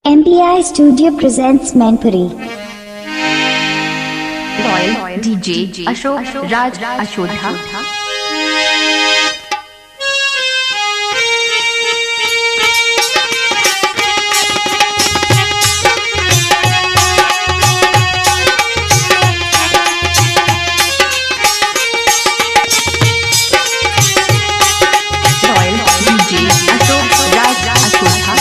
MPI Studio presents Manpuri. Royal DJ Ashok Raj Ashodha. Royal DJ Ashok Raj Ashodha.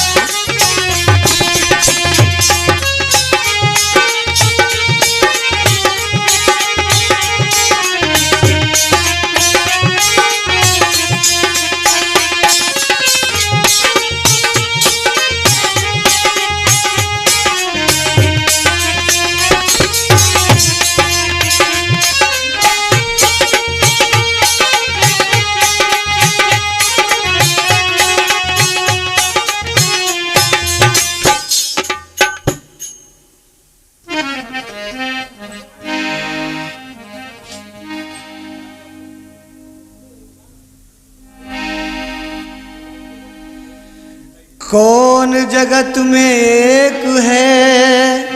कौन जगत में एक है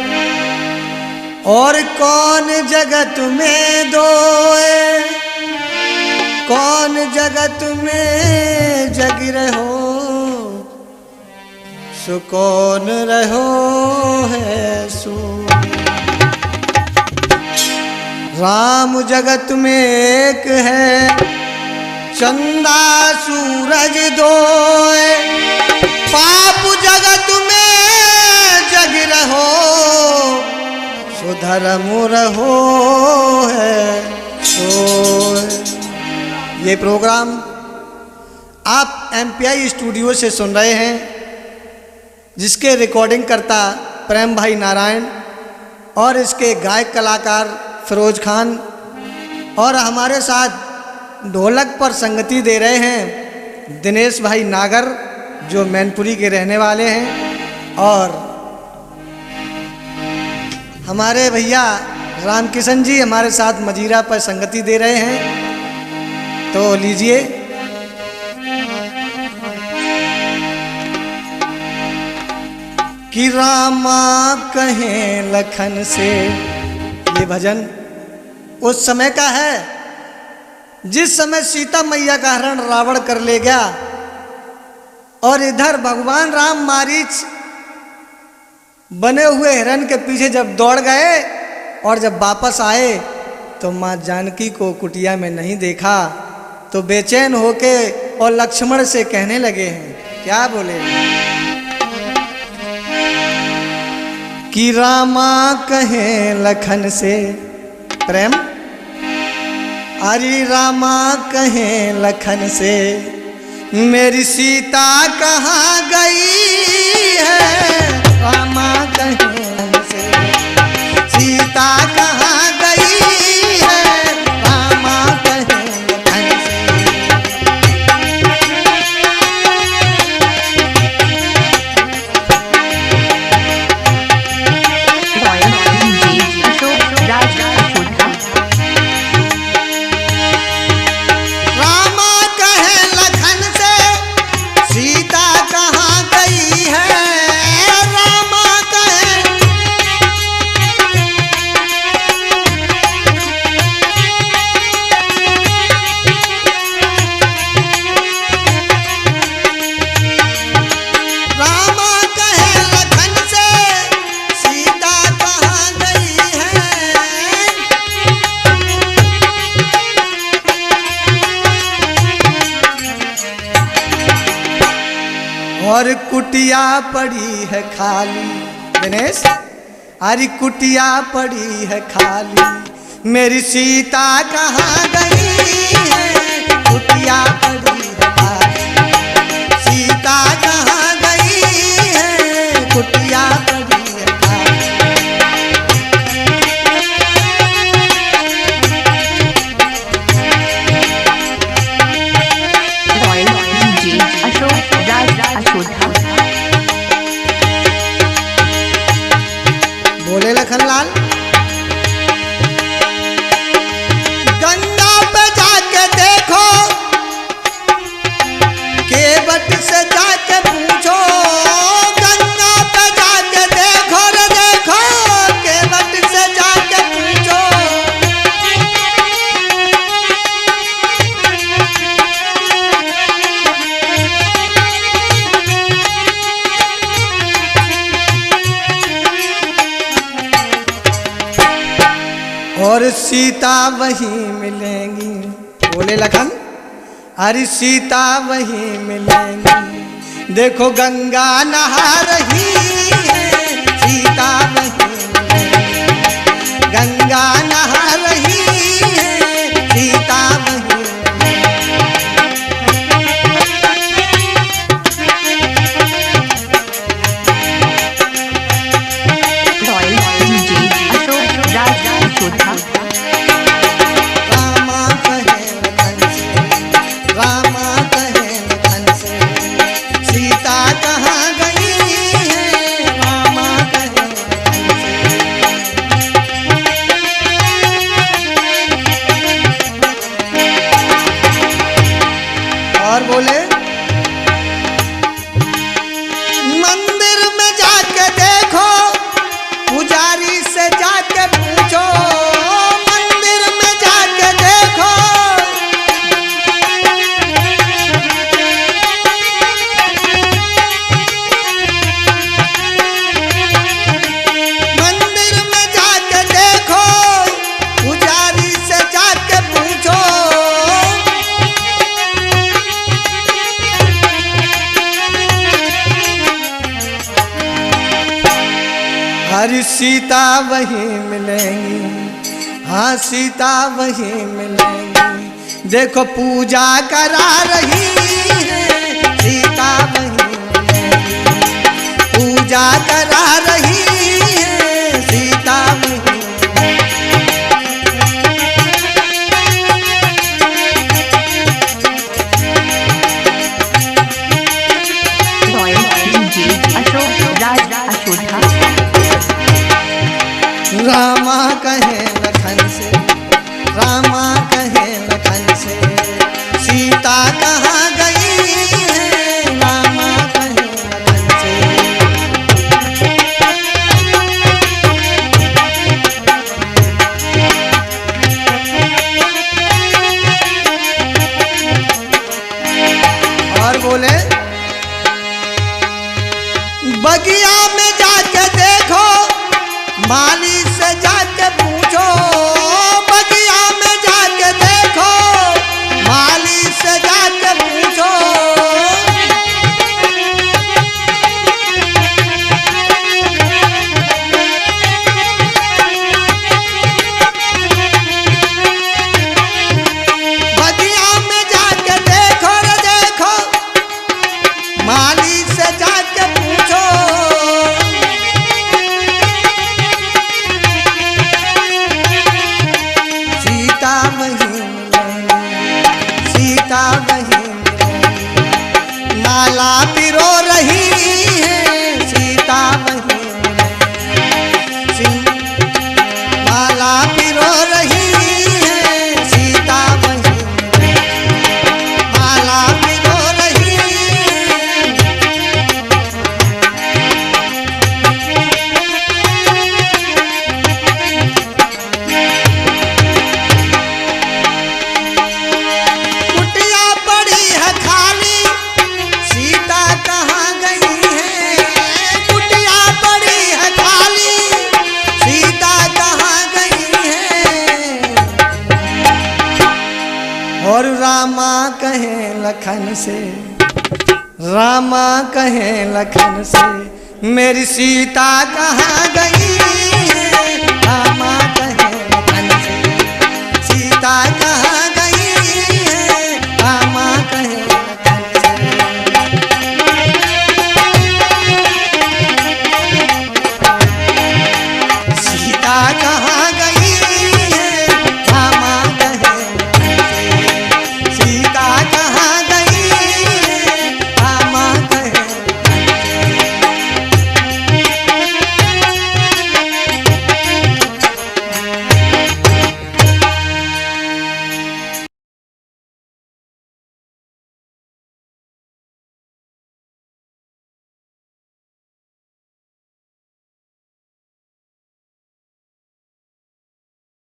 और कौन जगत में दो है, कौन जगत में जग रहो सो कौन रहो है सो। राम जगत में एक है, चंदा सूरज दो है, पाप जगत में जग रहो सो धर्म रहो है सो। ये प्रोग्राम आप MPI स्टूडियो से सुन रहे हैं, जिसके रिकॉर्डिंग करता प्रेम भाई नारायण और इसके गायक कलाकार फिरोज खान, और हमारे साथ ढोलक पर संगति दे रहे हैं दिनेश भाई नागर जो मैनपुरी के रहने वाले हैं, और हमारे भैया रामकिशन जी हमारे साथ मजीरा पर संगति दे रहे हैं। तो लीजिए कि रामा कहें लखन से, ये भजन उस समय का है जिस समय सीता मैया का हरण रावण कर ले गया, और इधर भगवान राम मारीच बने हुए हिरण के पीछे जब दौड़ गए और जब वापस आए तो माँ जानकी को कुटिया में नहीं देखा, तो बेचैन होके और लक्ष्मण से कहने लगे हैं, क्या बोले कि रामा कहें लखन से प्रेम, अरे रामा कहें लखन से मेरी सीता कहाँ गई है, रामा कहें से सीता कहाँ गई है, रामा कहें से। Royal DJ Ashok Raj Ashodha. रामा कहे लखन से सीता कहाँ गई है, रामा कहे रामा कहे लखन से सीता कहाँ गई है। और कुटिया पड़ी है खाली, दिनेश अरे कुटिया पड़ी है खाली, मेरी सीता कहाँ गई है, कुटिया पड़ी है खाली, सीता कहाँ गई है, कुटिया पड़ी है खाली। Royal DJ Ashok Raj Ashodha. बोले लखनलाल गंगा पे जाके देखो और सीता वहीं मिलेंगी। बोले लखन, अरे सीता वहीं मिलेंगी। देखो गंगा नहा रही है, सीता वहीं मिलेंगी। गंगा नहा रही है, सीता वहीं। और बोले मंदिर में जाके देखो, पुजारी से जाके पूछो। मंदिर में जाके देखो, मंदिर में जाके देखो, पुजारी से जाके पूछो। हरी सीता वहीं मिलेंगी, हाँ सीता वहीं मिलेंगी। देखो पूजा करा रही है, सीता वहीं मिलेंगी। पूजा करा रही है, सीता वहीं। रामा कहे लखन से, रामा कहे लखन से, सीता कहाँ गई है, रामा कहे लखन से। और बोले बगिया में जाके देखो, माली से जाके पूछो। बगिया में जाके देखो, माली से जाके पूछो। बगिया में जाके देखो रे देखो, माली से जाके पूछो। सीता वहीं मिलेंगी, सीता वहीं मिलेंगी। माला पिरो रही है, सीता वहीं मिलेंगी। माला पिरो रही है, सीता वहीं मिलेंगी। माला पिरो रही है। कुटिया पड़ी है खाली, सीता कहाँ गई है। कुटिया पड़ी है खाली, सीता कहाँ गई है। और रामा कहे लखन से, रामा कहे लखन से, मेरी सीता कहाँ गई है। रामा कहे लखन से, सीता